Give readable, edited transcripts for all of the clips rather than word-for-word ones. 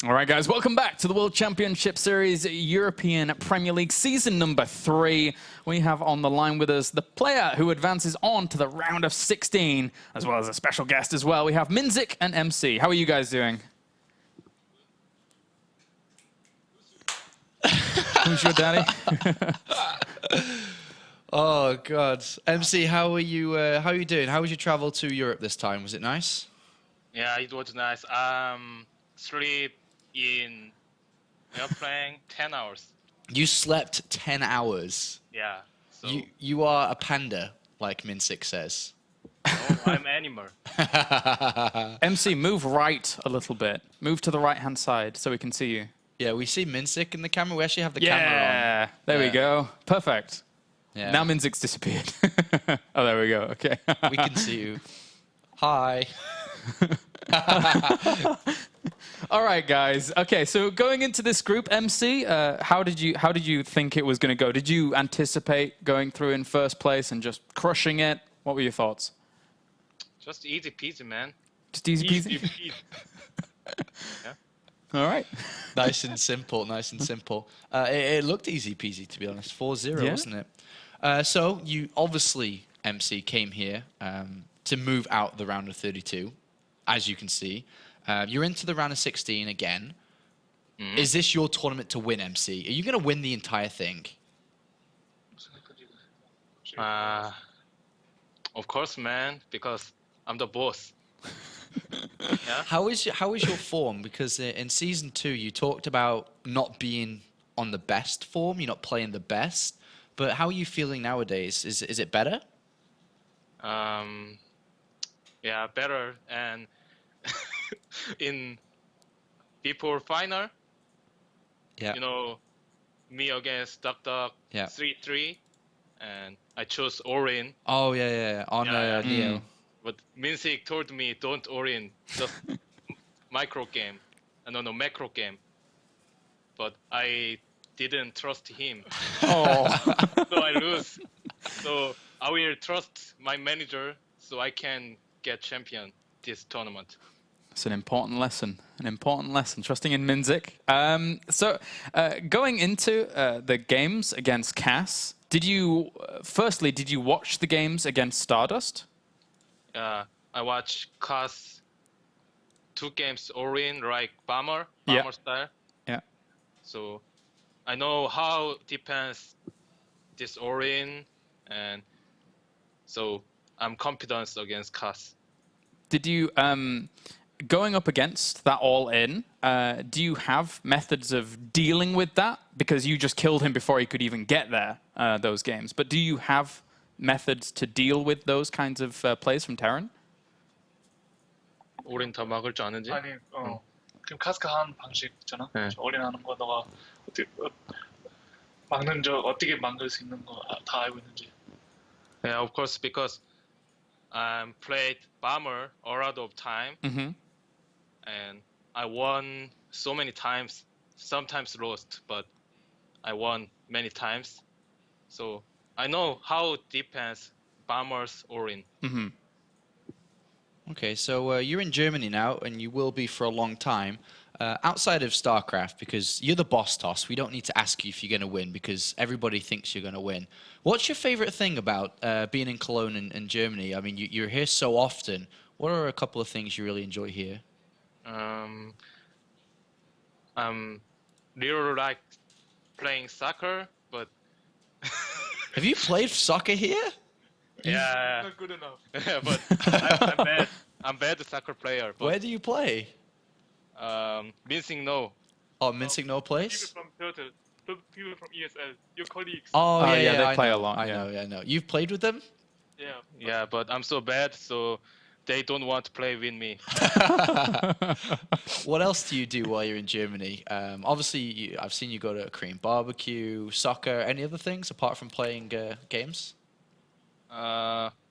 All right, guys, welcome back to the World Championship Series European Premier League Season number 3. We have on the line with us the player who advances on to the round of 16, as well as a special guest as well. We have Minzik and MC. How are you guys doing? Who's your daddy? Oh God, MC, how are you? How are you doing? How was your travel to Europe this time? Was it nice? Yeah, it was nice. Sleep in airplane 10 hours. You slept 10 hours. Yeah. So You are a panda, like Minzik says. no, I'm animal. MC, move right a little bit. Move to the right-hand side so we can see you. Yeah, we see Minzik in the camera. We actually have the camera on. Yeah, there we go. Perfect. Yeah. Now Minzik's disappeared. Oh, there we go. Okay. We can see you. Hi. All right, guys. Okay, so going into this group, MC, how did you think it was going to go? Did you anticipate going through in first place and just crushing it? What were your thoughts? Just easy peasy, man. Just easy peasy. Easy peasy. Yeah. All right. Nice and simple. Nice and simple. It looked easy peasy, to be honest. 4-0, Yeah. wasn't it? So you obviously, MC, came here to move out the round of 32, as you can see. You're into the round of 16 again. Is this your tournament to win, MC? Are you going to win the entire thing? Of course, man, because I'm the boss. Yeah. How is your form? Because in season 2, you talked about not being on the best form. You're not playing the best. But how are you feeling nowadays? Is it better? Yeah, better. And in before final, Yeah. you know, me against Duck Yeah. 3-3, and I chose Orin. Oh yeah. On Yeah, yeah. Neo. But Minzik told me don't Orin, just micro game. No, macro game. But I didn't trust him. Oh. So I lose. So I will trust my manager so I can get champion this tournament. It's an important lesson. An important lesson. Trusting in Minzik. So going into the games against Cass, did you watch the games against StarDust? I watch Cass 2 games Orin like Bomber Yeah. style. Yeah. So I know how defense this Orin, and so I'm confident against Cass. Did you, going up against that all-in, do you have methods of dealing with that? Because you just killed him before he could even get there, those games. But do you have methods to deal with those kinds of plays from Terran? 오린 더 막을 줄 아는지? 아니, 그럼 카스카 하는 방식 있잖아. 네. 올인하는 거 너가 어떻게 막는 적 어떻게 막을 수 있는 거 다 알고 있는지. Yeah, of course, because I played Bomber a lot of time, Mm-hmm. and I won so many times. Sometimes lost, but I won many times. So I know how defense Bombers Orin. Mm-hmm. Okay, so you're in Germany now, and you will be for a long time. Outside of StarCraft, because you're the boss toss, we don't need to ask you if you're going to win, because everybody thinks you're going to win. What's your favorite thing about being in Cologne and Germany? I mean, you're here so often. What are a couple of things you really enjoy here? Really like playing soccer, but Have you played soccer here? yeah, Not good enough. but I'm bad. I'm bad soccer player. But Where do you play? Mincing no. Oh, Minzik no People place? from Turtle, people from ESL, your colleagues. Oh, Oh, yeah, yeah, they I play a know, lot, I yeah. know. You've played with them? Yeah. Yeah, but I'm so bad, so they don't want to play with me. What else do you do while you're in Germany? Obviously, I've seen you go to Korean barbecue, soccer, any other things apart from playing games?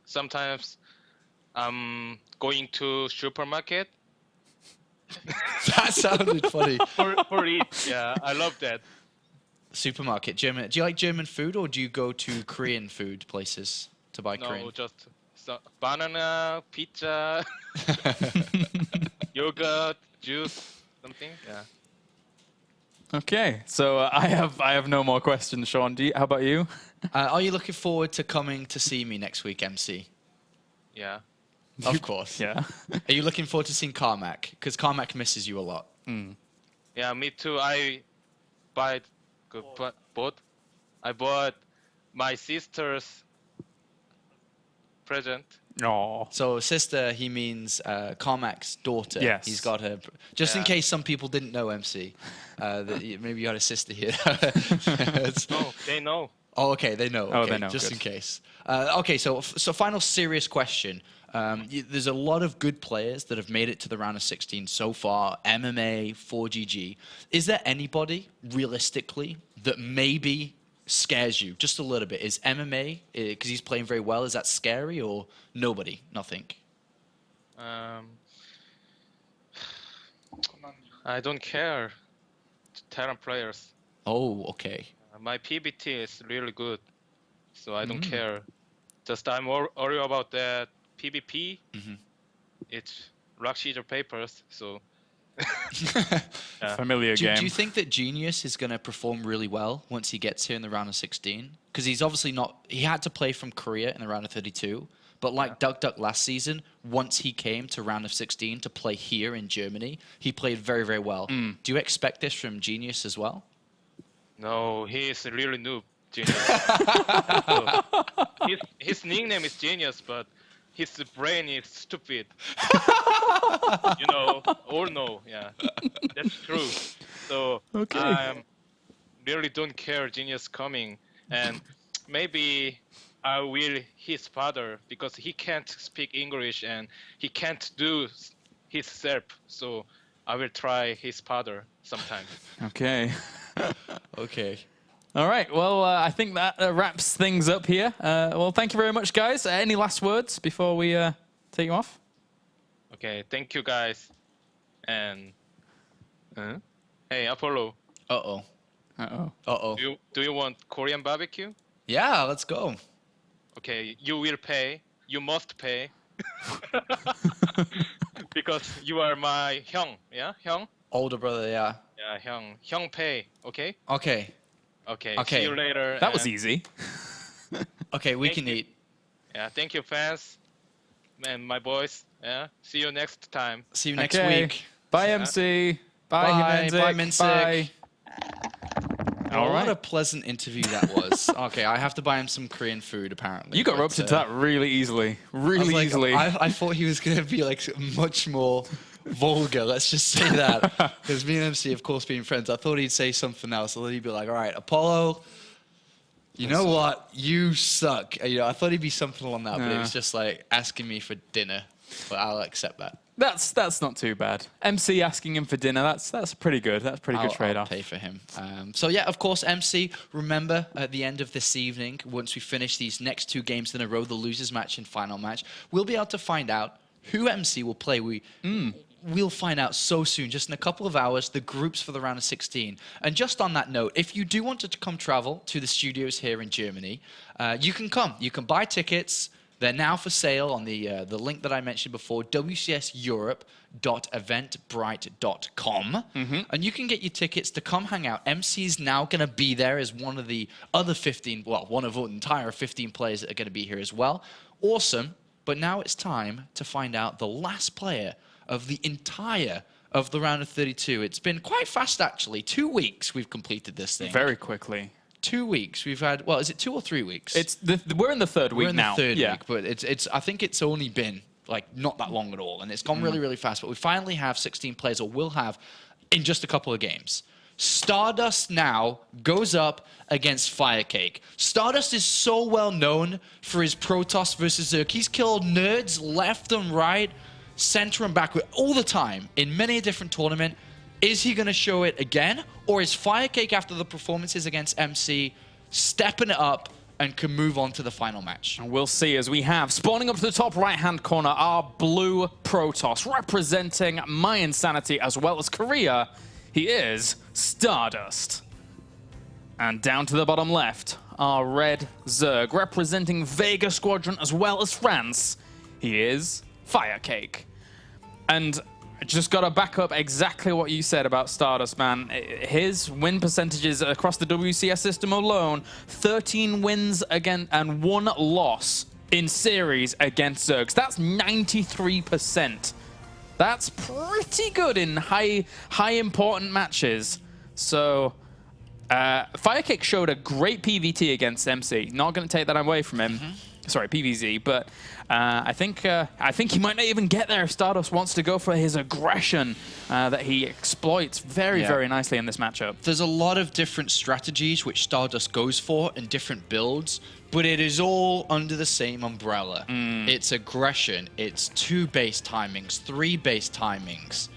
Sometimes I'm going to supermarket. That sounded funny. For it. Yeah, I love that. Supermarket, German. Do you like German food, or do you go to Korean food places to buy No, Korean? just banana, pizza, yogurt, juice. something. Yeah. Okay, so I have no more questions, Sean. How about you? Are you looking forward to coming to see me next week, MC? Yeah. Of course. Yeah. Are you looking forward to seeing Carmack? Because Carmack misses you a lot. Yeah, me too. I bought my sister's present. Oh. So sister, he means Carmack's daughter. Yes. He's got her. Just in Yeah. case some people didn't know, MC, maybe you had a sister here. No, they know. Oh, okay, they know. Oh, Okay, they know, just good. in case. Okay, so final serious question. There's a lot of good players that have made it to the round of 16 so far. MMA, 4GG. Is there anybody realistically that maybe scares you just a little bit? Is MMA, because he's playing very well, is that scary, or nobody? Nothing. I don't care. Terran players. Oh, okay. My PBT is really good, so I don't care. Just I'm worried about that PvP. It's rock scissors papers, so. Familiar game. Do you think that Genius is going to perform really well once he gets here in the round of 16? Because he's obviously not. He had to play from Korea in the round of 32, but like Duck Duck last season, once he came to round of 16 to play here in Germany, he played very, very well. Do you expect this from Genius as well? No, he is really noob, Genius. his nickname is Genius, but his brain is stupid. You know, all know, yeah. That's true. So Okay. I really don't care Genius coming. And maybe I will his father because he can't speak English and he can't do his self. So I will try his father sometime. Okay. Okay. All right. Well, I think that wraps things up here. Well, thank you very much, guys. Any last words before we take you off? Okay, thank you guys. And hey, Apollo, Uh-oh. Uh-oh. Uh-oh. do you want Korean barbecue? Yeah, let's go. Okay, you will pay. You must pay. Because you are my hyung, yeah? Hyung? Older brother, yeah. Yeah, hyung. Hyung pay, okay? Okay. Okay, Okay. see you later. That was and- easy. Okay, we Thank can you. eat. Yeah, thank you, fans. And my boys. Yeah, see you next time. See you next Okay. week. Bye, Yeah. MC. Bye, Bye. Himenzik. Bye, Minsick. Bye. All What right. a pleasant interview that was. Okay, I have to buy him some Korean food, apparently. You got but, roped into that really easily. I was Really like, easily. I thought he was going to be like much more vulgar, let's just say that. Because me and MC, of course, being friends, I thought he'd say something else. I thought he'd be like, all right, Apollo, you know what? You suck. You know, I thought he'd be something along that, but it Yeah. was just like asking me for dinner. But I'll accept that. That's not too bad. MC asking him for dinner, that's pretty good. That's a pretty good I'll trade-off. pay for him. So yeah, of course, MC, remember at the end of this evening, once we finish these next two games in a row, the losers match and final match, we'll be able to find out who MC will play. We'll find out so soon, just in a couple of hours, the groups for the round of 16. And just on that note, if you do want to come travel to the studios here in Germany, you can come. You can buy tickets. They're now for sale on the link that I mentioned before, wcseurope.eventbrite.com. And you can get your tickets to come hang out. MC's now going to be there as one of the other 15, well, one of the entire 15 players that are going to be here as well. Awesome. But now it's time to find out the last player of the entire of the round of 32. It's been quite fast, actually. 2 weeks we've completed this thing. Very quickly. 2 weeks. We've had, well, is it 2 or 3 weeks? We're in the third week We're in now. the third yeah. week, but it's. I think it's only been like not that long at all, and it's gone really, really fast. But we finally have 16 players, or will have, in just a couple of games. StarDust now goes up against FireCake. StarDust is so well known for his Protoss versus Zerg. He's killed nerds left and right, center and backward all the time in many a different tournament. Is he going to show it again? Or is FireCake, after the performances against MC, stepping it up and can move on to the final match? And we'll see as we have, spawning up to the top right-hand corner, our blue Protoss, representing My Insanity as well as Korea. He is StarDust. And down to the bottom left, our red Zerg, representing Vega Squadron as well as France. He is FireCake. And Just got to back up exactly what you said about StarDust, man. His win percentages across the WCS system alone, 13 wins again and 1 loss in series against Zergs. That's 93%. That's pretty good in high important matches. So FireCake showed a great PVT against MC. Not going to take that away from him. Sorry, PVZ, but I think he might not even get there if StarDust wants to go for his aggression that he exploits very nicely in this matchup. There's a lot of different strategies which StarDust goes for in different builds, but it is all under the same umbrella. It's aggression, it's 2 base timings, 3 base timings.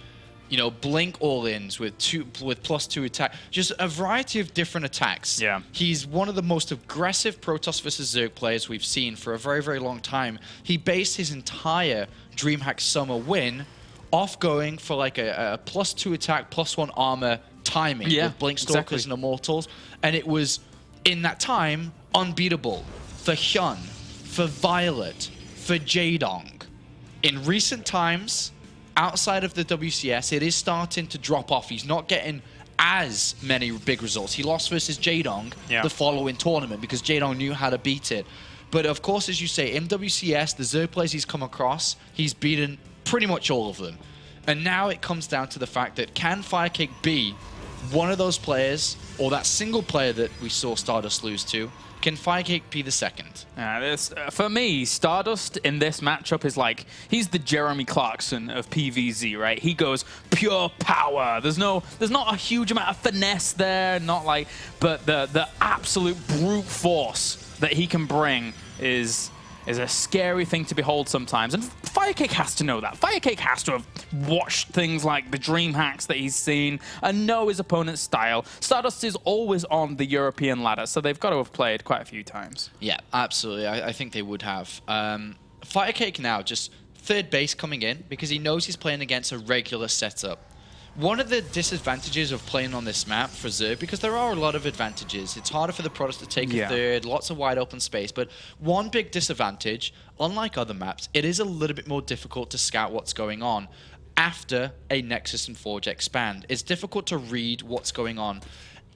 You know, blink all-ins with +2 attack. Just a variety of different attacks. Yeah. He's one of the most aggressive Protoss versus Zerg players we've seen for a very long time. He based his entire DreamHack Summer win off going for like a +2 attack, +1 armor timing with Blink Stalkers and Immortals. And it was, in that time, unbeatable for Hyun, for Violet, for Jaedong. In recent times, outside of the WCS, it is starting to drop off. He's not getting as many big results. He lost versus Jaedong the following tournament because Jaedong knew how to beat it. But of course, as you say, in WCS, the Zerg players he's come across, he's beaten pretty much all of them. And now it comes down to the fact that can FireCake be one of those players, or that single player that we saw StarDust lose to? Can FireCake be the second? For me, StarDust in this matchup is like, he's the Jeremy Clarkson of PvZ, right? He goes pure power. There's not a huge amount of finesse there, but the absolute brute force that he can bring is a scary thing to behold sometimes. And FireCake has to know that. FireCake has to have watched things like the dream hacks that he's seen and know his opponent's style. StarDust is always on the European ladder, so they've got to have played quite a few times. Yeah, absolutely. I think they would have. FireCake now, just 3rd base coming in because he knows he's playing against a regular setup. One of the disadvantages of playing on this map for Zerg, because there are a lot of advantages, it's harder for the Protoss to take a 3rd, lots of wide open space, but one big disadvantage, unlike other maps, it is a little bit more difficult to scout what's going on after a Nexus and Forge expand. It's difficult to read what's going on.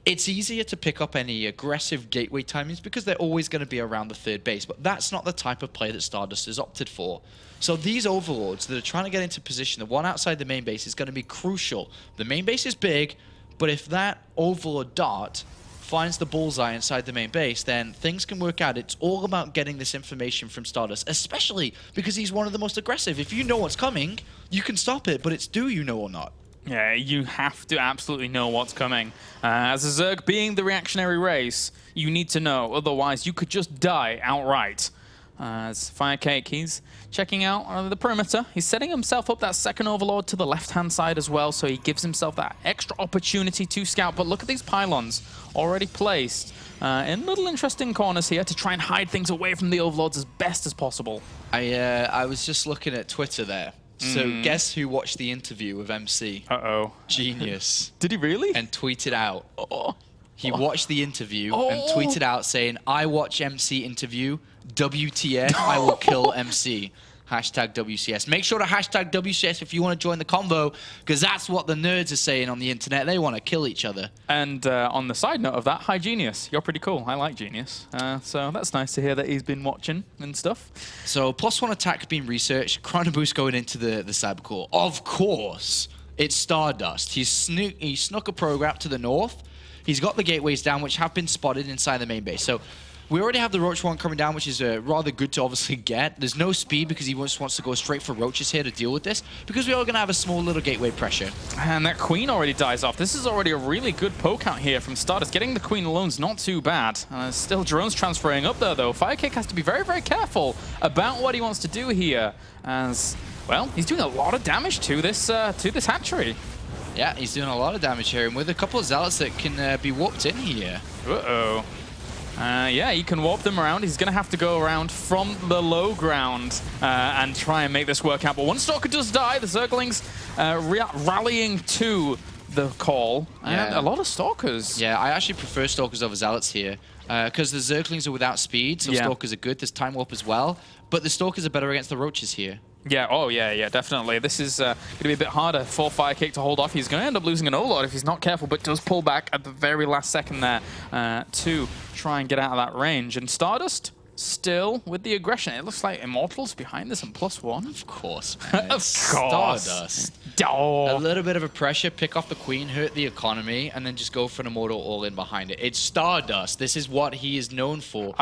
It's easier to pick up any aggressive gateway timings because they're always going to be around the 3rd base, but that's not the type of play that StarDust has opted for. So these overlords that are trying to get into position, the one outside the main base, is going to be crucial. The main base is big, but if that overlord dart finds the bullseye inside the main base, then things can work out. It's all about getting this information from StarDust, especially because he's one of the most aggressive. If you know what's coming, you can stop it, but it's do you know or not? Yeah, you have to absolutely know what's coming. As a Zerg being the reactionary race, you need to know, otherwise you could just die outright. As FireCake, he's checking out the perimeter. He's setting himself up that second overlord to the left-hand side as well, so he gives himself that extra opportunity to scout. But look at these pylons already placed in little interesting corners here to try and hide things away from the overlords as best as possible. I was just looking at Twitter there. So guess who watched the interview with MC? Uh-oh. Genius. Did he really? And tweeted out. He watched the interview and tweeted out saying, I watch MC interview, WTF, I will kill MC. Hashtag WCS. Make sure to hashtag WCS if you want to join the convo, because that's what the nerds are saying on the internet. They want to kill each other. And on the side note of that, hi Genius. You're pretty cool. I like Genius. So that's nice to hear that he's been watching and stuff. So +1 attack being researched. Chrono Boost going into the Cybercore. Of course, it's StarDust. He snuck a program to the north. He's got the gateways down, which have been spotted inside the main base. So we already have the Roach one coming down, which is rather good to obviously get. There's no speed because he just wants to go straight for Roaches here to deal with this, because we are going to have a small little gateway pressure. And that Queen already dies off. This is already a really good poke out here from StarDust. Getting the Queen alone is not too bad. Still drones transferring up there, though. FireCake has to be very careful about what he wants to do here, as, well, he's doing a lot of damage to this hatchery. Yeah, he's doing a lot of damage here, and with a couple of Zealots that can be warped in here. Uh-oh. Yeah, he can warp them around. He's going to have to go around from the low ground and try and make this work out. But one Stalker does die. The Zerglings rallying to the call. And a lot of Stalkers. Yeah, I actually prefer Stalkers over Zealots here because the Zerglings are without speed, so Stalkers are good. There's Time Warp as well. But the Stalkers are better against the Roaches here. Yeah, oh yeah, definitely. This is going to be a bit harder for FireCake to hold off. He's going to end up losing an O-Lord if he's not careful, but does pull back at the very last second there to try and get out of that range. And StarDust still with the aggression. It looks like Immortal's behind this and +1. Of course, man. Of course. StarDust. Oh. A little bit of a pressure, pick off the queen, hurt the economy, and then just go for an immortal all-in behind it. It's StarDust. This is what he is known for.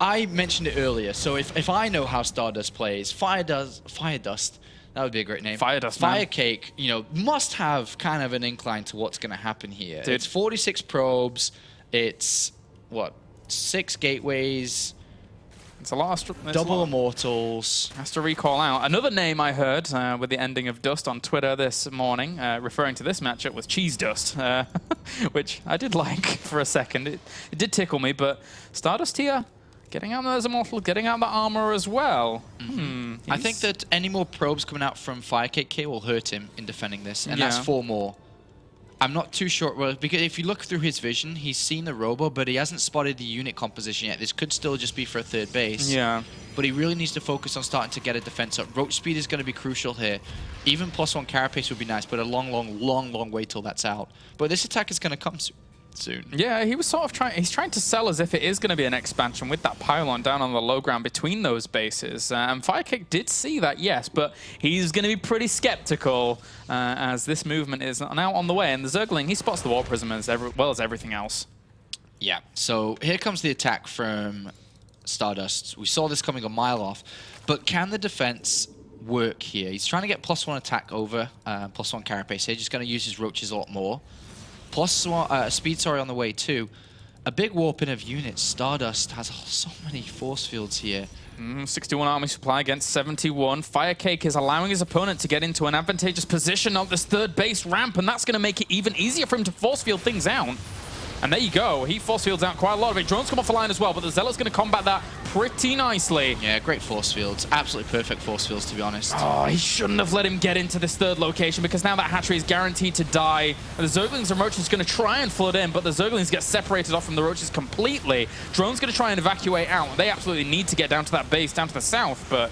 I mentioned it earlier, so if I know how StarDust plays, FireDust, that would be a great name. FireDust, man. FireCake, you know, must have kind of an incline to what's going to happen here. Dude. It's 46 probes. It's, what, 6 gateways. It's a lot of Double immortals. Has to recall out. Another name I heard with the ending of Dust on Twitter this morning, referring to this matchup, was Cheese Dust, which I did like for a second. It did tickle me, but StarDust here, getting out those immortals, getting out the armor as well. I think that any more probes coming out from FireCake here will hurt him in defending this, and that's 4 more. I'm not too sure, well, because if you look through his vision, he's seen the Robo, but he hasn't spotted the unit composition yet. This could still just be for a 3rd base. Yeah. But he really needs to focus on starting to get a defense up. Roach speed is going to be crucial here. Even +1 carapace would be nice, but a long way till that's out. But this attack is going to come soon. Yeah, he was sort of he's trying to sell as if it is going to be an expansion with that pylon down on the low ground between those bases. FireCake did see that, yes, but he's going to be pretty skeptical as this movement is now on the way. And the Zergling, he spots the Warp Prism as well as everything else. Yeah, so here comes the attack from StarDust. We saw this coming a mile off, but can the defense work here? He's trying to get +1 attack over +1 carapace here. Just going to use his roaches a lot more. +1 speed, sorry, on the way too. A big warping of units. StarDust has so many force fields here. 61 army supply against 71. FireCake is allowing his opponent to get into an advantageous position on this 3rd base ramp, and that's going to make it even easier for him to force field things out. And there you go. He force fields out quite a lot of it. Drones come off the line as well, but the Zealot's going to combat that pretty nicely. Yeah, great force fields. Absolutely perfect force fields, to be honest. Oh, he shouldn't have let him get into this 3rd location, because now that hatchery is guaranteed to die. The Zerglings and Roaches are going to try and flood in, but the Zerglings get separated off from the Roaches completely. Drone's going to try and evacuate out. They absolutely need to get down to that base, down to the south, but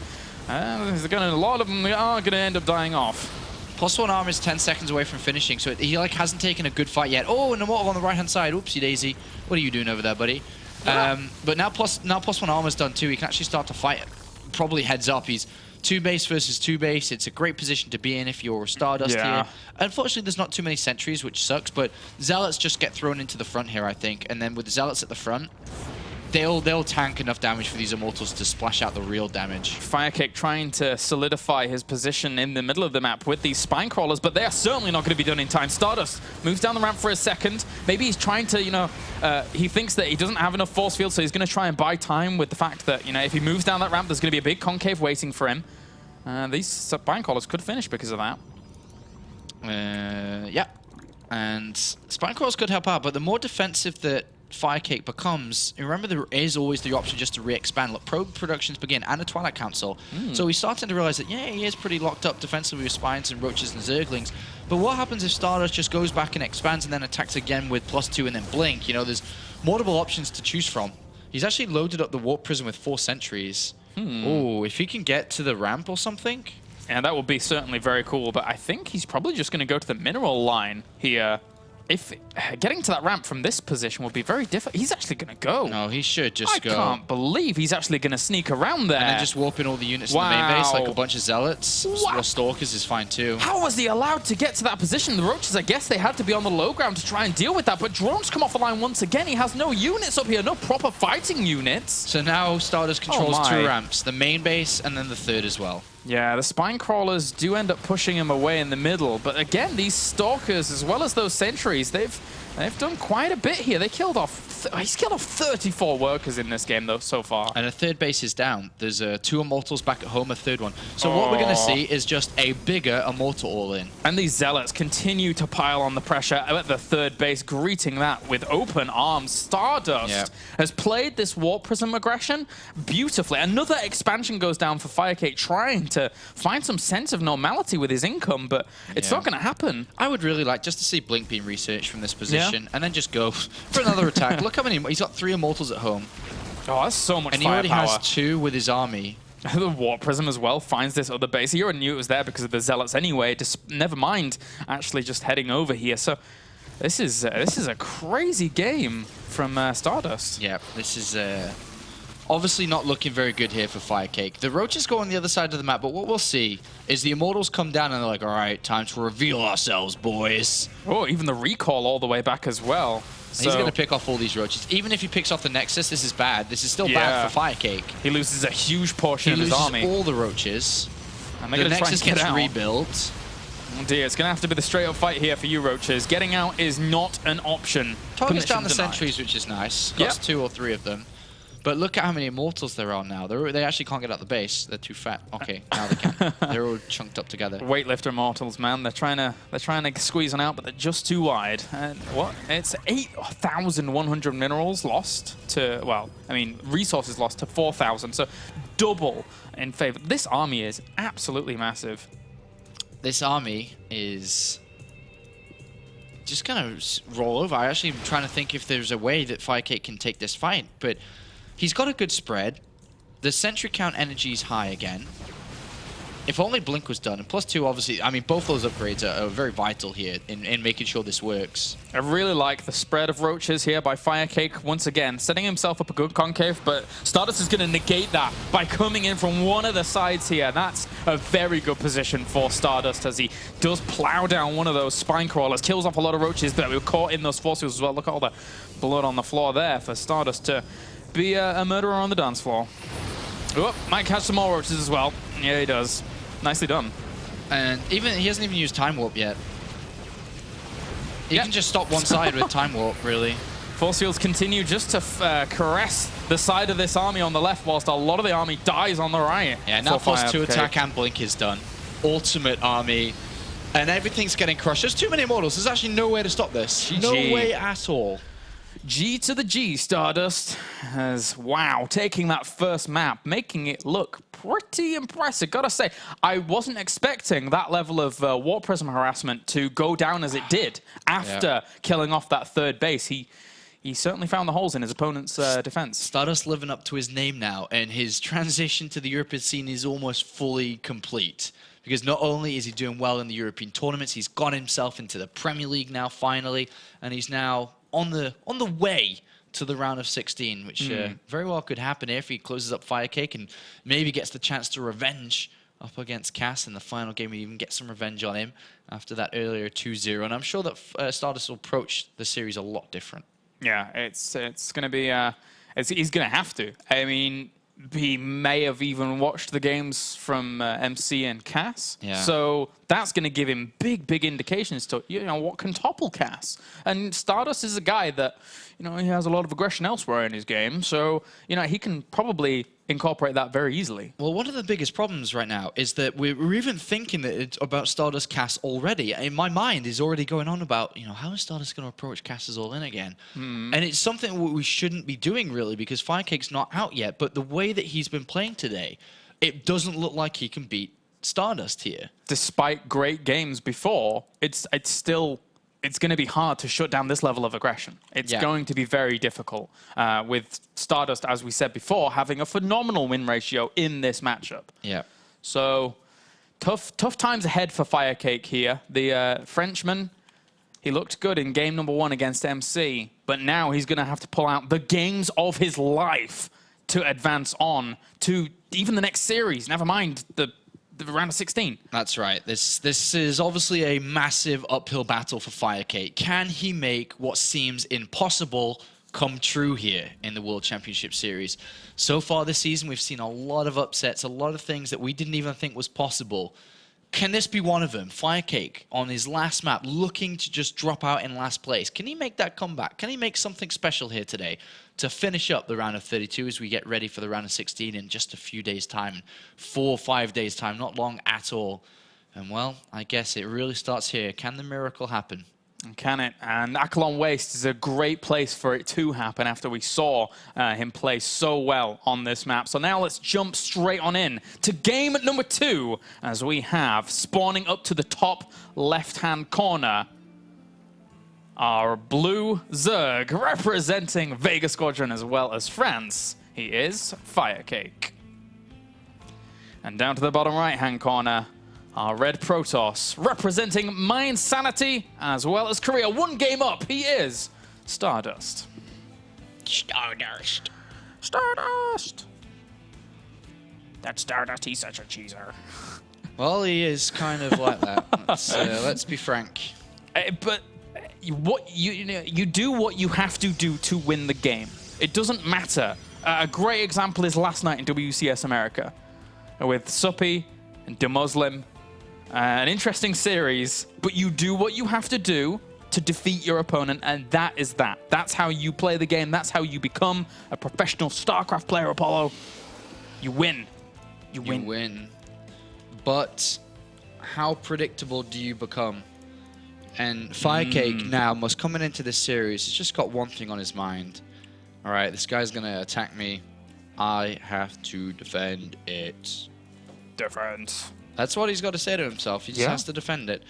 a lot of them are going to end up dying off. +1 armor is 10 seconds away from finishing, so he hasn't taken a good fight yet. Oh, an immortal on the right-hand side. Oopsie daisy. What are you doing over there, buddy? But now +1 armor's done too. He can actually start to fight. Probably heads up. He's 2 base versus 2 base. It's a great position to be in if you're StarDust here. Unfortunately, there's not too many sentries, which sucks, but Zealots just get thrown into the front here, I think. And then with the Zealots at the front, they'll tank enough damage for these immortals to splash out the real damage. FireCake trying to solidify his position in the middle of the map with these spine crawlers, but they are certainly not going to be done in time. StarDust moves down the ramp for a second. Maybe he's trying to, he thinks that he doesn't have enough force field, so he's going to try and buy time with the fact that, if he moves down that ramp, there's going to be a big concave waiting for him. These spine crawlers could finish because of that. Yeah. And spine crawlers could help out, but the more defensive that FireCake becomes, remember there is always the option just to re-expand. Look, probe productions begin and a Twilight Council. So he's starting to realize that, yeah, he is pretty locked up defensively with Spines and Roaches and Zerglings. But what happens if StarDust just goes back and expands and then attacks again with +2 and then Blink? There's multiple options to choose from. He's actually loaded up the Warp Prism with 4 sentries. Oh, if he can get to the ramp or something. And that would be certainly very cool, but I think he's probably just going to go to the mineral line here. If getting to that ramp from this position would be very difficult. He's actually going to go. No, he should just go. I can't believe he's actually going to sneak around there. And then just warp in all the units in the main base, like a bunch of Zealots. Or Stalkers is fine too. How was he allowed to get to that position? The Roaches, I guess they had to be on the low ground to try and deal with that, but Drones come off the line once again. He has no units up here, no proper fighting units. So now StarDust controls 2 ramps, the main base and then the 3rd as well. Yeah, the spine crawlers do end up pushing him away in the middle, but again, these Stalkers, as well as those sentries, they've done quite a bit here. They killed off he's killed off 34 workers in this game though so far. And a 3rd base is down. There's 2 immortals back at home, a 3rd one. So what we're going to see is just a bigger immortal all-in. And these Zealots continue to pile on the pressure at the 3rd base, greeting that with open arms. StarDust has played this Warp Prism aggression beautifully. Another expansion goes down for FireCake, trying to find some sense of normality with his income, but it's not going to happen. I would really like just to see Blink being researched from this position and then just go for another attack. Look how many, he's got 3 immortals at home. Oh, that's so much and he already has 2 with his army. The Warp Prism as well finds this other base. He already knew it was there because of the Zealots anyway, never mind actually just heading over here. So this is a crazy game from StarDust. Yeah, this is obviously not looking very good here for FireCake. The Roaches go on the other side of the map, but what we'll see is the Immortals come down and they're like, all right, time to reveal ourselves, boys. Oh, even the recall all the way back as well. He's going to pick off all these Roaches. Even if he picks off the Nexus, this is bad. This is still Yeah. bad for FireCake. He loses a huge portion He of his loses army. all the Roaches. And The they're going to try Nexus and get gets out. rebuilt. Oh dear, it's going to have to be the straight-up fight here for you, Roaches. Getting out is not an option. Targets down Permission the denied. sentries, which is nice. Yep. Got 2 or 3 of them. But look at how many Immortals there are now. They actually can't get out the base. They're too fat. Okay, now they can. They're all chunked up together. Weightlifter Immortals, man. They're trying to squeeze on out, but they're just too wide. And what? It's 8,100 minerals lost to, well, I mean, resources lost to 4,000. So double in favor. This army is absolutely massive. This army is just going to roll over. I actually am trying to think if there's a way that FireCake can take this fight, but he's got a good spread. The sentry count energy is high again. If only Blink was done, and +2, obviously, I mean, both those upgrades are very vital here in making sure this works. I really like the spread of Roaches here by FireCake, once again, setting himself up a good concave, but StarDust is going to negate that by coming in from one of the sides here. That's a very good position for StarDust as he does plow down one of those spine crawlers, kills off a lot of Roaches that were caught in those force fields as well. Look at all the blood on the floor there for StarDust to be a murderer on the dance floor. Oh, might catch some more Roaches as well. Yeah, he does. Nicely done. And even he hasn't even used Time Warp yet. He Yep. can just stop one side with Time Warp, really. Force fields continue just to caress the side of this army on the left, whilst a lot of the army dies on the right. Yeah, now for +2 FireCake. attack and Blink is done. Ultimate army. And everything's getting crushed. There's too many Immortals. There's actually no way to stop this. GG. No way at all. G to the G, StarDust. As, wow, taking that first map, making it look pretty impressive. Gotta say, I wasn't expecting that level of Warp Prism harassment to go down as it did after killing off that third base. He certainly found the holes in his opponent's defense. StarDust living up to his name now, and his transition to the European scene is almost fully complete. Because not only is he doing well in the European tournaments, he's got himself into the Premier League now, finally, and he's now on the way to the round of 16, which very well could happen if he closes up FireCake and maybe gets the chance to revenge up against Cass in the final game and even get some revenge on him after that earlier 2-0. And I'm sure that StarDust will approach the series a lot different. Yeah, it's going to be, he's going to have to. I mean, he may have even watched the games from MC and Cass. Yeah. So that's going to give him big indications to, what can topple Cass. And StarDust is a guy that, he has a lot of aggression elsewhere in his game. So, he can probably incorporate that very easily. Well, one of the biggest problems right now is that we're even thinking that it's about StarDust Cass already. In my mind is already going on about, how is StarDust going to approach Cass's all-in again? And it's something we shouldn't be doing, really, because FireCake's not out yet. But the way that he's been playing today, it doesn't look like he can beat StarDust here. Despite Great games before, it's going to be hard to shut down this level of aggression. It's going to be very difficult with StarDust, as we said before, having a phenomenal win ratio in this matchup. Yeah. So tough times ahead for FireCake here. The Frenchman, he looked good in game number 1 against MC, but now he's going to have to pull out the games of his life to advance on to even the next series, never mind the round of 16. That's right. This is obviously a massive uphill battle for FireCake. Can he make what seems impossible come true here in the World Championship Series? So far this season, we've seen a lot of upsets, a lot of things that we didn't even think was possible. Can this be one of them? FireCake on his last map, looking to just drop out in last place. Can he make that comeback? Can he make something special here today to finish up the round of 32 as we get ready for the round of 16 in just a few days' time, 4 or 5 days' time, not long at all. And well, I guess it really starts here. Can the miracle happen? Can it? And Akelon Waste is a great place for it to happen after we saw him play so well on this map. So now let's jump straight on in to game number 2 as we have spawning up to the top left-hand corner our blue Zerg representing Vega Squadron as well as France. He is FireCake. And down to the bottom right-hand corner, our red Protoss, representing my insanity as well as Korea. One game up, he is StarDust. StarDust. StarDust! That StarDust, he's such a cheeser. Well, he is kind of like that. Let's be frank. But you do what you have to do to win the game. It doesn't matter. A great example is last night in WCS America with Suppy and DeMuslim. An interesting series, but you do what you have to do to defeat your opponent, and that is that. That's how you play the game. That's how you become a professional StarCraft player, Apollo. You win. You win. But how predictable do you become? And FireCake now, must coming into this series, he's just got one thing on his mind. All right, this guy's going to attack me. I have to defend it. Defense. That's what he's got to say to himself. He just has to defend it.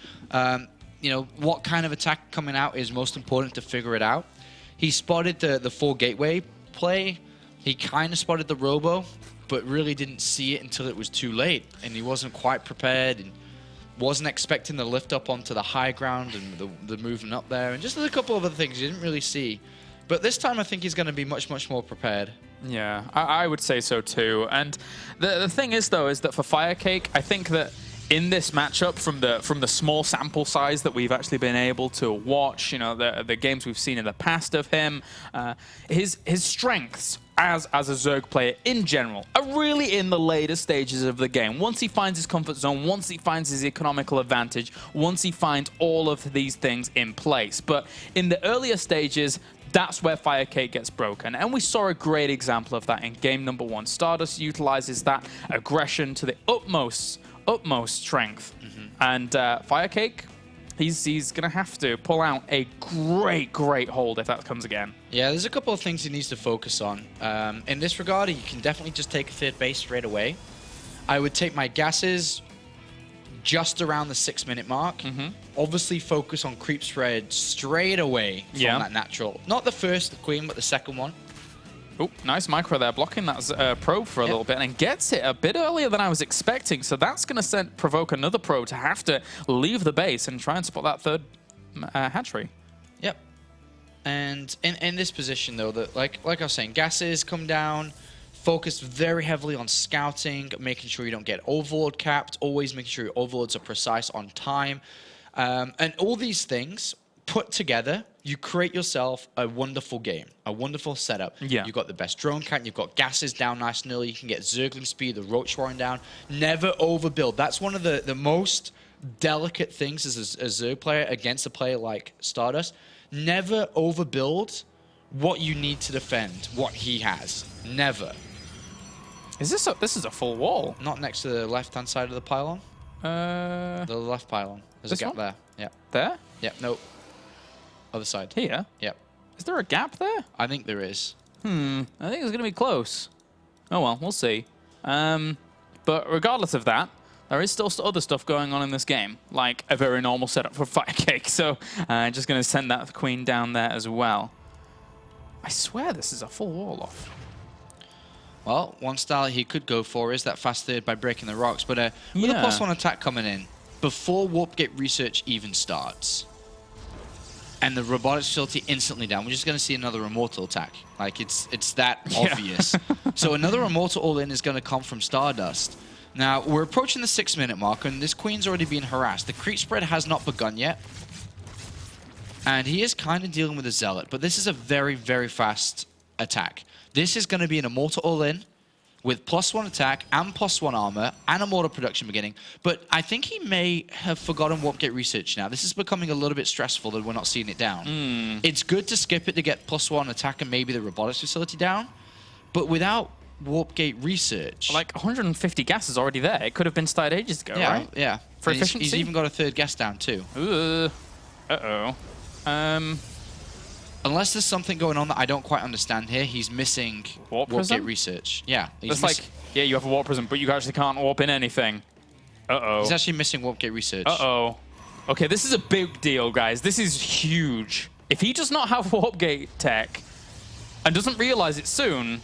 You know, what kind of attack coming out is most important to figure it out. He spotted the 4 gateway play. He kind of spotted the robo, but really didn't see it until it was too late. And he wasn't quite prepared and wasn't expecting the lift up onto the high ground and the movement up there. And just a couple of other things he didn't really see. But this time I think he's going to be much, much more prepared. Yeah, I would say so too. And the thing is, though, is that for FireCake, I think that in this matchup, from the small sample size that we've actually been able to watch, you know, the games we've seen in the past of him, his strengths as a Zerg player in general are really in the later stages of the game. Once he finds his comfort zone, once he finds his economical advantage, once he finds all of these things in place. But in the earlier stages, that's where FireCake gets broken. And we saw a great example of that in game number 1. StarDust utilizes that aggression to the utmost strength. And FireCake, he's going to have to pull out a great hold if that comes again. Yeah, there's a couple of things he needs to focus on. In this regard, you can definitely just take a 3rd base straight away. I would take my gases just around the 6-minute mark. Obviously focus on creep spread straight away from that natural. Not the first queen, but the second one. Oh, nice micro there, blocking that probe for a little bit, and gets it a bit earlier than I was expecting. So that's going to provoke another probe to have to leave the base and try and spot that 3rd hatchery. Yep. And in this position, though, that like I was saying, gases come down, focus very heavily on scouting, making sure you don't get overlord capped, always making sure your overlords are precise on time. And all these things put together, you create yourself a wonderful game, a wonderful setup. Yeah. You've got the best drone count, you've got gases down nice and early, you can get Zergling speed, the Roach Warren down. Never overbuild. That's one of the most delicate things as a Zerg player against a player like StarDust. Never overbuild what you need to defend, what he has. Never. This is a full wall. Not next to the left-hand side of the pylon. The left pylon. There's a gap there. Yeah. There? Yep. No. Other side. Here? Yep. Is there a gap there? I think there is. I think it's going to be close. Oh well, we'll see. But regardless of that, there is still other stuff going on in this game, like a very normal setup for FireCake. So just going to send that queen down there as well. I swear this is a full wall off. Well, one style he could go for is that fast 3rd by breaking the rocks, but with a +1 attack coming in, before Warp Gate research even starts, and the robotics facility instantly down, we're just going to see another Immortal attack. Like, it's that obvious. So another Immortal all-in is going to come from StarDust. Now, we're approaching the 6-minute mark, and this queen's already being harassed. The creep spread has not begun yet. And he is kind of dealing with a Zealot, but this is a very, very fast attack. This is going to be an Immortal all-in with +1 attack and +1 armor and Immortal production beginning. But I think he may have forgotten Warp Gate research now. This is becoming a little bit stressful that we're not seeing it down. It's good to skip it to get +1 attack and maybe the robotics facility down. But without Warp Gate research... Like 150 gas is already there. It could have been started ages ago, right? Yeah. For and efficiency? He's even got a 3rd gas down too. Uh-oh. Unless there's something going on that I don't quite understand here, he's missing Warp Gate research. Yeah. It's like, yeah, you have a warp prism, but you actually can't warp in anything. Uh-oh. He's actually missing Warp Gate research. Uh-oh. Okay, this is a big deal, guys. This is huge. If he does not have Warp Gate tech and doesn't realize it soon,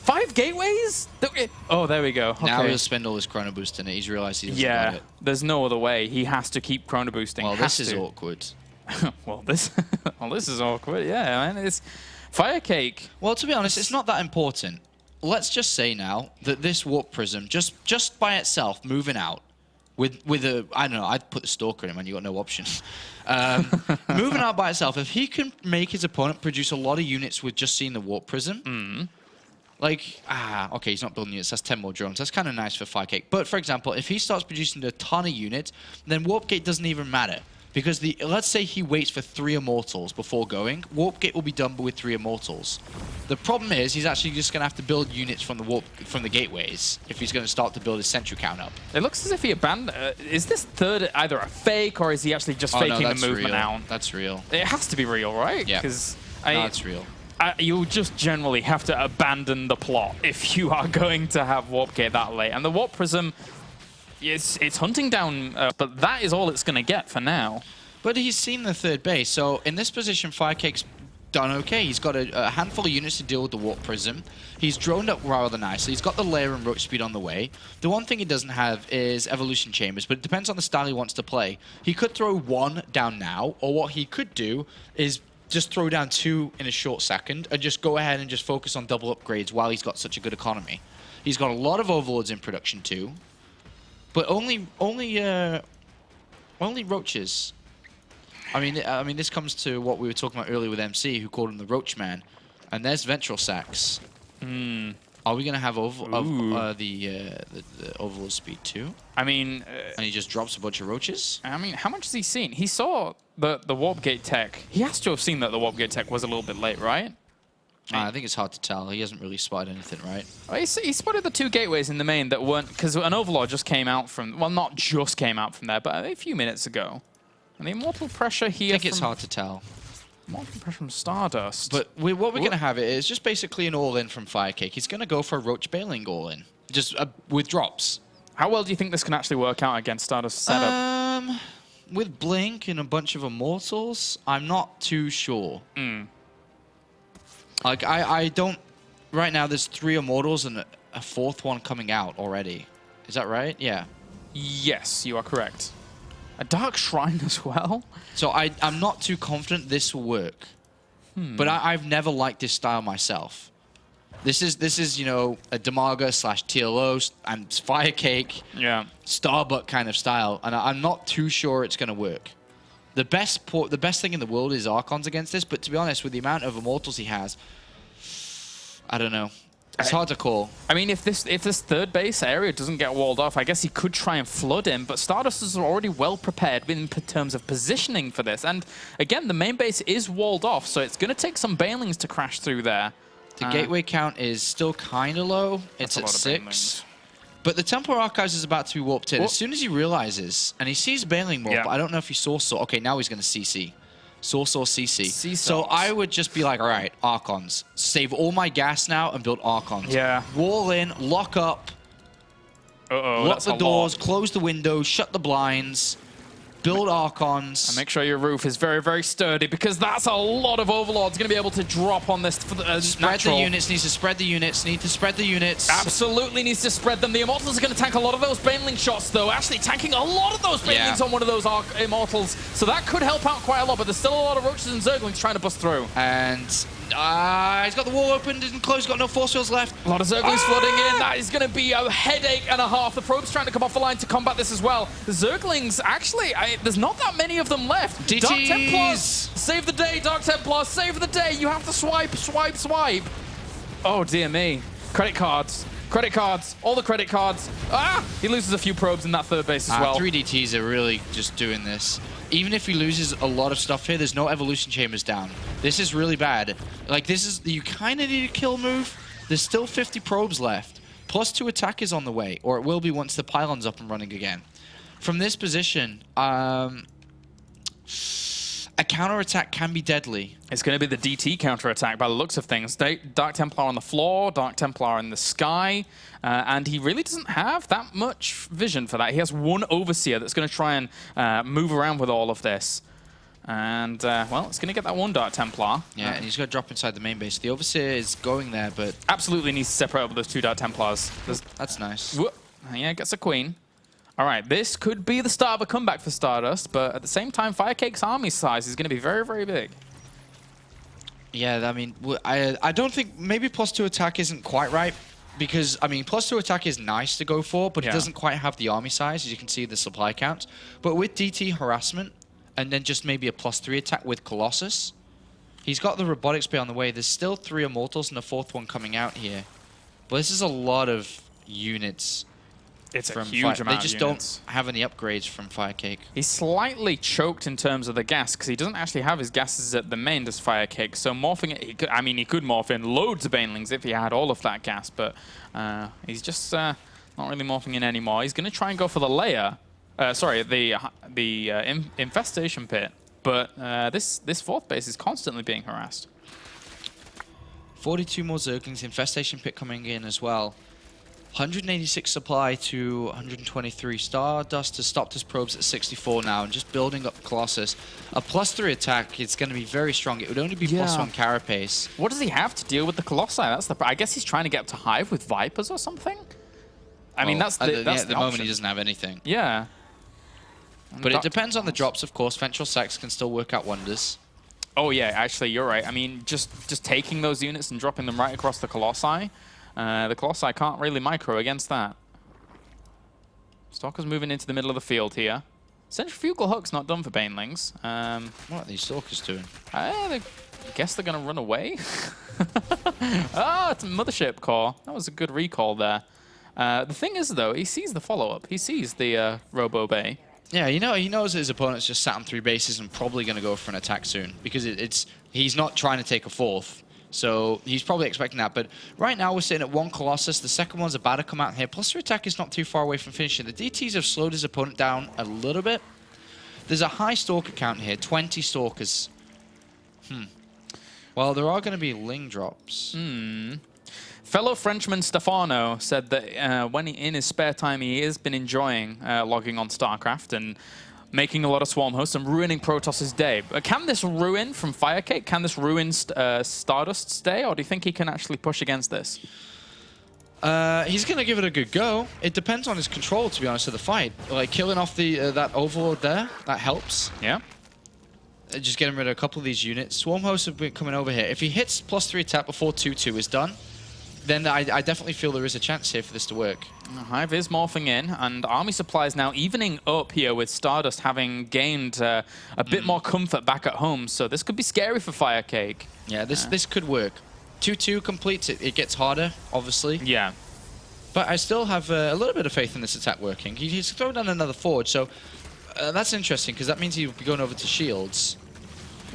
5 gateways? Oh, there we go. Okay. Now he'll spend all his chrono boost in it. He's realized he doesn't got it. There's no other way. He has to keep chrono boosting. Well, this is awkward. well, this is awkward. Yeah, man. It's FireCake. Well, to be honest, it's not that important. Let's just say now that this warp prism, just by itself, moving out, with a, I don't know, I'd put the Stalker in him and you got no options. Moving out by itself, if he can make his opponent produce a lot of units with just seeing the warp prism, like, okay, he's not building units, that's 10 more drones. That's kind of nice for FireCake. But, for example, if he starts producing a ton of units, then Warp Gate doesn't even matter. Because let's say he waits for 3 Immortals before going, Warp Gate will be done with 3 Immortals. The problem is he's actually just going to have to build units from the gateways if he's going to start to build his sentry count up. It looks as if he abandoned. Is this third either a fake or is he actually just faking the movement real. out? That's real. It has to be real, right? Yeah. Because no, it's real. You just generally have to abandon the plot if you are going to have Warp Gate that late. And the Warp Prism, it's hunting down, but that is all it's going to get for now. But he's seen the third base, so in this position, FireCake's done okay. He's got a handful of units to deal with the Warp Prism. He's droned up rather nicely. He's got the layer and roach speed on the way. The one thing he doesn't have is Evolution Chambers, but it depends on the style he wants to play. He could throw 1 down now, or what he could do is just throw down 2 in a short second and just go ahead and just focus on double upgrades while he's got such a good economy. He's got a lot of Overlords in production too, but only roaches. I mean, this comes to what we were talking about earlier with MC, who called him the Roach Man, and there's Ventral Sacks. Are we gonna have the Overlord speed too? I mean, and he just drops a bunch of roaches. I mean, how much has he seen? He saw the Warp Gate tech. He has to have seen that the Warp Gate tech was a little bit late, right? I think it's hard to tell. He hasn't really spotted anything, right? Well, he spotted the 2 gateways in the main that weren't, because an Overlord just came out from, well, not just came out from there, but a few minutes ago. And the Immortal Pressure here. I think it's hard to tell. Immortal Pressure from StarDust. But what we're going to have is just basically an all-in from FireCake. He's going to go for a Roach Bailing all-in, just with drops. How well do you think this can actually work out against StarDust setup? With Blink and a bunch of Immortals, I'm not too sure. Like, I don't... Right now, there's 3 Immortals and a 4th one coming out already. Is that right? Yeah. Yes, you are correct. A Dark Shrine as well? So I'm not too confident this will work. But I've never liked this style myself. This is you know, a Demaga / TLO and FireCake, Starbuck kind of style, and I'm not too sure it's going to work. The best thing in the world is Archons against this, but to be honest, with the amount of Immortals he has, I don't know. It's hard to call. I mean, if this third base area doesn't get walled off, I guess he could try and flood him, but StarDust is already well prepared in terms of positioning for this. And again, the main base is walled off, so it's going to take some Bailings to crash through there. The gateway count is still kind of low. It's at 6. But the Templar Archives is about to be warped in. As soon as he realizes, and he sees Bailing more, but I don't know if he saw... Okay, now he's going to CC. Source or CC. So I would just be like, all right, Archons. Save all my gas now and build Archons. Yeah. Wall in, lock up, lock the doors, close the windows, shut the blinds, build Archons. And make sure your roof is very, very sturdy, because that's a lot of Overlords going to be able to drop on this for the Spread the units, needs to spread the units, need to spread the units. Absolutely needs to spread them. The Immortals are going to tank a lot of those Baneling shots, though. Actually tanking a lot of those Banelings on one of those Immortals. So that could help out quite a lot, but there's still a lot of Roaches and Zerglings trying to bust through. And he's got the wall open, didn't close, got no force fields left. A lot of Zerglings flooding in. That is going to be a headache and a half. The Probe's trying to come off the line to combat this as well. The Zerglings, actually, there's not that many of them left. DTs. Dark Templars, save the day. Dark Templars, save the day. You have to swipe, swipe, swipe. Oh, dear me. Credit cards. Credit cards. All the credit cards. He loses a few probes in that third base as well. 3 DTs are really just doing this. Even if he loses a lot of stuff here, there's no evolution chambers down. This is really bad. Like, this is... You kind of need a kill move. There's still 50 probes left. Plus 2 attack is on the way, or it will be once the pylon's up and running again. From this position, a counterattack can be deadly. It's going to be the DT counterattack by the looks of things. Dark Templar on the floor, Dark Templar in the sky, and he really doesn't have that much vision for that. He has one Overseer that's going to try and move around with all of this. And, well, it's going to get that 1 Dark Templar. Yeah, and he's got to drop inside the main base. The Overseer is going there, but... Absolutely needs to separate up those 2 Dark Templars. That's nice. Yeah, gets a Queen. All right, this could be the start of a comeback for StarDust, but at the same time, FireCake's army size is going to be very, very big. Yeah, I mean, I don't think... Maybe +2 attack isn't quite right, because, I mean, +2 attack is nice to go for, but it doesn't quite have the army size, as you can see the supply count. But with DT Harassment, and then just maybe a +3 attack with Colossus, he's got the Robotics Bay on the way. There's still 3 Immortals and a 4th one coming out here. But this is a lot of units. It's a huge amount. They just don't have any upgrades from FireCake. He's slightly choked in terms of the gas because he doesn't actually have his gases at the main as FireCake. So morphing it, he could morph in loads of Banelings if he had all of that gas, but he's just not really morphing in anymore. He's going to try and go for the layer. Sorry, the infestation pit. But this 4th base is constantly being harassed. 42 more Zerglings, infestation pit coming in as well. 186 supply to 123. StarDust has stopped his probes at 64 now and just building up Colossus. A +3 attack, it's going to be very strong. It would only be +1 carapace. What does he have to deal with the Colossi? I guess he's trying to get up to Hive with Vipers or something? I mean, that's the at the moment he doesn't have anything. Yeah. But it depends on the drops, of course. Ventral Sacs can still work out wonders. Oh, yeah, actually, you're right. I mean, just taking those units and dropping them right across the Colossi. The Colossi can't really micro against that. Stalker's moving into the middle of the field here. Centrifugal Hook's not done for Banelings. What are these Stalkers doing? I guess they're going to run away. Ah, it's a Mothership core. That was a good recall there. The thing is, though, he sees the follow-up. He sees the Robo Bay. Yeah, he knows that his opponent's just sat on 3 bases and probably going to go for an attack soon because he's not trying to take a 4th. So he's probably expecting that. But right now we're sitting at 1 Colossus. The second one's about to come out here. +3 attack is not too far away from finishing. The DTs have slowed his opponent down a little bit. There's a high Stalker count here, 20 Stalkers. Well, there are going to be Ling drops. Fellow Frenchman Stefano said that when in his spare time he has been enjoying logging on StarCraft and making a lot of Swarm hosts and ruining Protoss's day. Can this ruin from FireCake? Can this ruin StarDust's day, or do you think he can actually push against this? He's going to give it a good go. It depends on his control, to be honest, of the fight. Like, killing off that Overlord there, that helps. Yeah. Just getting rid of a couple of these units. Swarm hosts have been coming over here. If he hits +3 attack before 2-2 is done, then I definitely feel there is a chance here for this to work. Hive is morphing in, and army supplies now evening up here with StarDust having gained a bit more comfort back at home, so this could be scary for FireCake. Yeah, this could work. 2-2 completes it. It gets harder, obviously. Yeah. But I still have a little bit of faith in this attack working. He's thrown down another forge, so that's interesting, because that means he'll be going over to shields,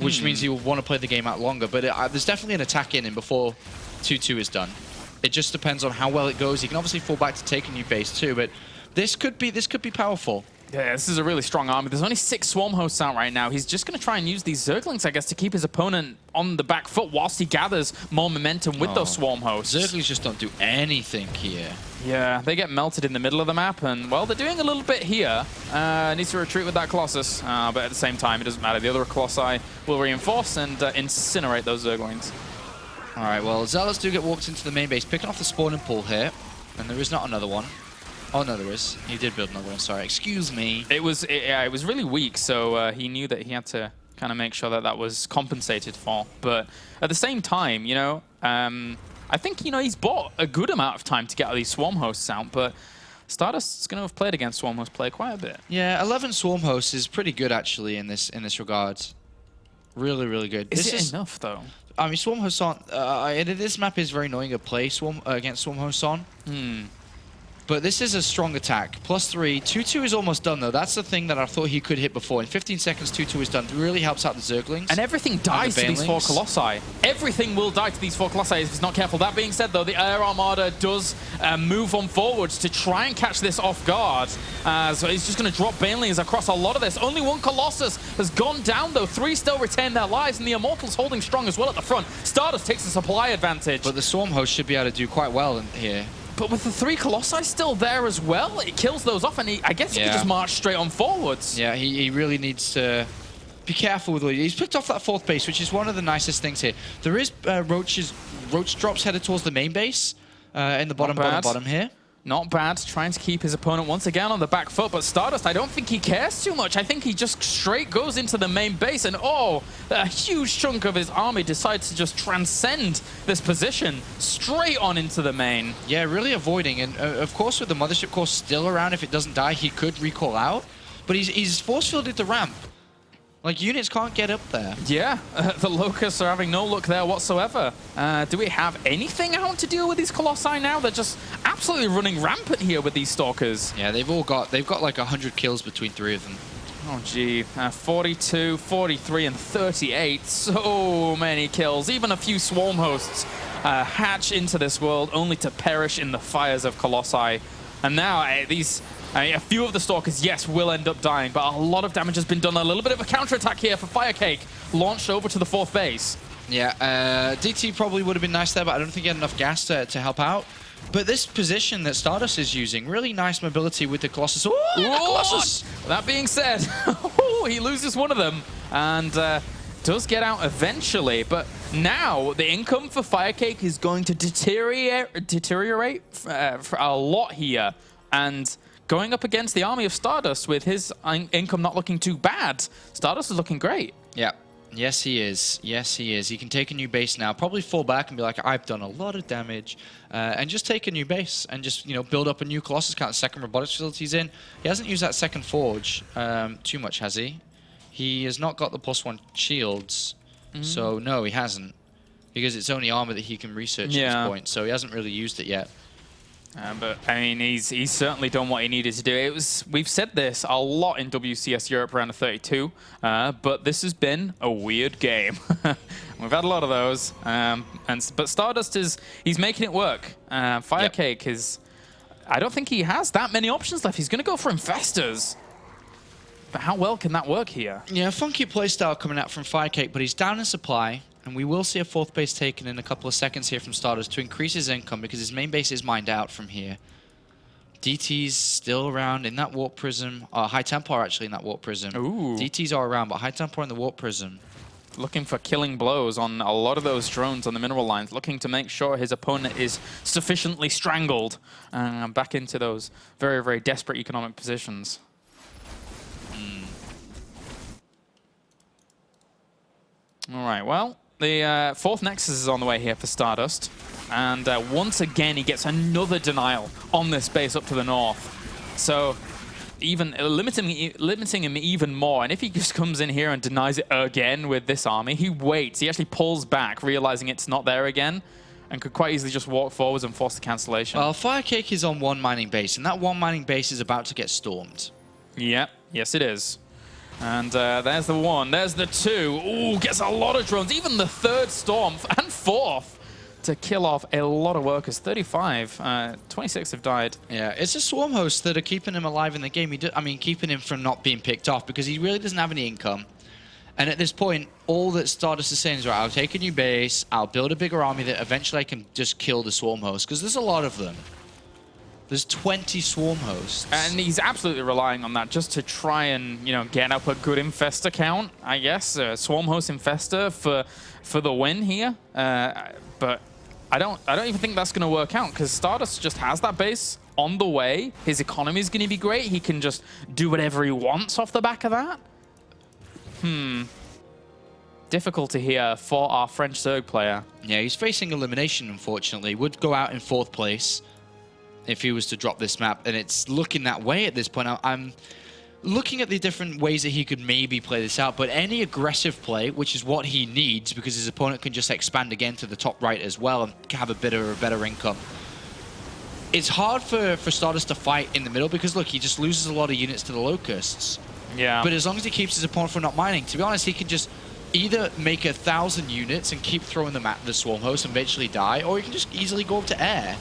which means he will want to play the game out longer. But there's definitely an attack in him before 2-2 is done. It just depends on how well it goes. He can obviously fall back to take a new base too, but this could be powerful. Yeah, this is a really strong army. There's only 6 Swarm hosts out right now. He's just going to try and use these Zerglings, I guess, to keep his opponent on the back foot whilst he gathers more momentum with those Swarm hosts. Zerglings just don't do anything here. Yeah, they get melted in the middle of the map, and, well, they're doing a little bit here. Needs to retreat with that Colossus, but at the same time, it doesn't matter. The other Colossi will reinforce and incinerate those Zerglings. All right, well, Zealots do get walked into the main base, picking off the spawning pool here, and there is not another one. Oh, no, there is. He did build another one, sorry. Excuse me. It was really weak, so he knew that he had to kind of make sure that that was compensated for. But at the same time, you know, I think, you know, he's bought a good amount of time to get all these Swarm hosts out, but StarDust's going to have played against Swarm host play quite a bit. Yeah, 11 Swarm hosts is pretty good, actually, in this regard. Really, really good. Is it enough, though? I mean, Swarm hosts on. This map is very annoying to play against Swarm hosts on. But this is a strong attack. +3. 2-2 is almost done, though. That's the thing that I thought he could hit before. In 15 seconds, 2-2 is done. It really helps out the Zerglings. And everything dies to these 4 Colossi. Everything will die to these 4 Colossi if he's not careful. That being said, though, the Air Armada does move on forwards to try and catch this off guard. So he's just going to drop Banelings across a lot of this. Only 1 Colossus has gone down, though. 3 still retain their lives, and the Immortals holding strong as well at the front. StarDust takes the supply advantage. But the Swarm host should be able to do quite well in here. But with the 3 Colossi still there as well, it kills those off, and I guess he can just march straight on forwards. Yeah, he really needs to be careful with what he's picked off that 4th base, which is one of the nicest things here. There is Roach drops headed towards the main base in the bottom here. Not bad, trying to keep his opponent once again on the back foot, but StarDust, I don't think he cares too much. I think he just straight goes into the main base, and oh, a huge chunk of his army decides to just transcend this position straight on into the main. Yeah, really avoiding, and of course with the Mothership Core still around, if it doesn't die, he could recall out, but he's force-fielded the ramp. Like, units can't get up there. Yeah, the Locusts are having no luck there whatsoever. Do we have anything out to deal with these Colossi now? They're just absolutely running rampant here with these Stalkers. Yeah, they've got like 100 kills between 3 of them. Oh, gee. 42, 43, and 38. So many kills. Even a few Swarm Hosts hatch into this world only to perish in the fires of Colossi. And now a few of the Stalkers, yes, will end up dying, but a lot of damage has been done. A little bit of a counterattack here for FireCake, launched over to the 4th base. Yeah, DT probably would have been nice there, but I don't think he had enough gas to help out. But this position that StarDust is using, really nice mobility with the Colossus. Ooh, Colossus! That being said, he loses one of them and does get out eventually. But now the income for FireCake is going to deteriorate for a lot here. And going up against the army of StarDust with his income not looking too bad, StarDust is looking great. Yeah. Yes, he is. Yes, he is. He can take a new base now, probably fall back and be like, I've done a lot of damage, and just take a new base and just, build up a new Colossus count, 2nd robotics facilities in. He hasn't used that 2nd forge too much, has he? He has not got the +1 shields, so no, he hasn't, because it's only armor that he can research at this point, so he hasn't really used it yet. But I mean, he's certainly done what he needed to do. We've said this a lot in WCS Europe around the 32, but this has been a weird game. We've had a lot of those, but StarDust he's making it work. FireCake is, I don't think he has that many options left. He's going to go for Infestors. But how well can that work here? Yeah, funky playstyle coming out from FireCake, but he's down in supply. And we will see a 4th base taken in a couple of seconds here from StarDust to increase his income because his main base is mined out from here. DT's still around in that Warp Prism. High Templar actually in that Warp Prism. Ooh. DT's are around, but High Templar in the Warp Prism. Looking for killing blows on a lot of those drones on the mineral lines, looking to make sure his opponent is sufficiently strangled back into those very, very desperate economic positions. All right, well, the 4th Nexus is on the way here for StarDust. And once again, he gets another denial on this base up to the north. So even limiting him even more. And if he just comes in here and denies it again with this army, he waits. He actually pulls back, realizing it's not there again, and could quite easily just walk forwards and force the cancellation. Well, FireCake is on 1 mining base, and that 1 mining base is about to get stormed. Yep, yes it is. And there's the 1, there's the 2. Ooh, gets a lot of drones. Even the 3rd storm and 4th to kill off a lot of workers. 35, 26 have died. Yeah, it's the Swarm Hosts that are keeping him alive in the game. Keeping him from not being picked off because he really doesn't have any income. And at this point, all that StarDust is saying is, right, I'll take a new base, I'll build a bigger army that eventually I can just kill the Swarm Hosts, because there's a lot of them. There's 20 Swarm Hosts. And he's absolutely relying on that just to try and, get up a good Infestor count, I guess. Swarm Host Infestor for the win here. But I don't even think that's going to work out, because StarDust just has that base on the way. His economy is going to be great. He can just do whatever he wants off the back of that. Difficulty here for our French Zerg player. Yeah, he's facing elimination, unfortunately. Would go out in 4th place if he was to drop this map, and it's looking that way at this point. I'm looking at the different ways that he could maybe play this out, but any aggressive play, which is what he needs, because his opponent can just expand again to the top right as well and have a better income. It's hard for StarDust to fight in the middle, because look, he just loses a lot of units to the Locusts. Yeah. But as long as he keeps his opponent from not mining, to be honest, he can just either make 1,000 units and keep throwing them at the Swarm Host and eventually die, or he can just easily go up to air.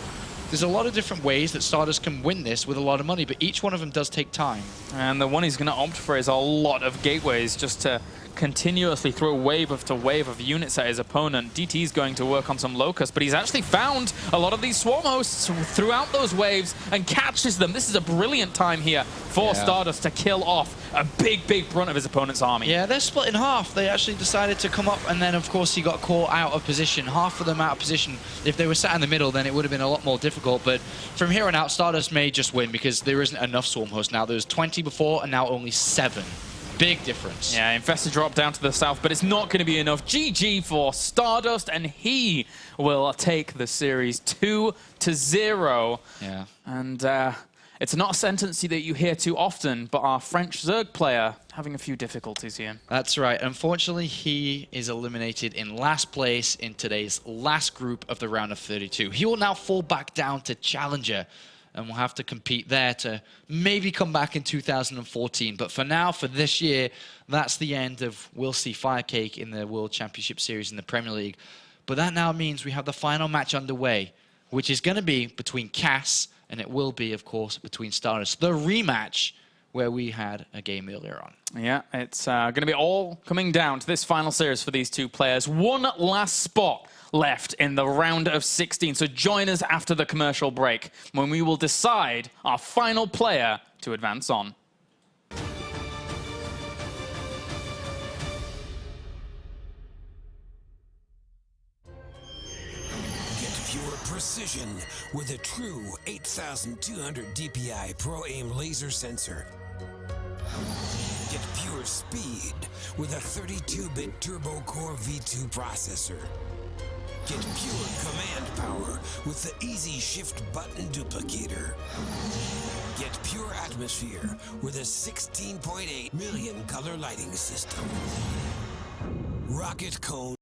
There's a lot of different ways that StarDust can win this with a lot of money, but each one of them does take time. And the one he's going to opt for is a lot of gateways just to continuously throw wave after wave of units at his opponent. DT's going to work on some Locusts, but he's actually found a lot of these Swarm Hosts throughout those waves and catches them. This is a brilliant time here for StarDust to kill off a big brunt of his opponent's army. Yeah, they're split in half. They actually decided to come up, and then, of course, he got caught out of position. Half of them out of position. If they were sat in the middle, then it would have been a lot more difficult. But from here on out, StarDust may just win because there isn't enough Swarm Hosts now. There was 20 before, and now only 7. Big difference. Yeah, Infested drop down to the south, but it's not going to be enough. GG for StarDust, and he will take the series 2-0. Yeah. And it's not a sentence that you hear too often, but our French Zerg player having a few difficulties here. That's right. Unfortunately, he is eliminated in last place in today's last group of the round of 32. He will now fall back down to Challenger, and we'll have to compete there to maybe come back in 2014. But for now, for this year, that's the end of we'll see FireCake in the World Championship Series in the Premier League. But that now means we have the final match underway, which is going to be between Cass, and it will be, of course, between StarDust. The rematch where we had a game earlier on. Yeah, it's going to be all coming down to this final series for these two players. One last spot left in the round of 16. So join us after the commercial break when we will decide our final player to advance on. Pure precision with a true 8200 DPI Pro Aim laser sensor. Get pure speed with a 32-bit Turbo Core V2 processor. Get pure command power with the Easy Shift button duplicator. Get pure atmosphere with a 16.8 million color lighting system. Rocket Cone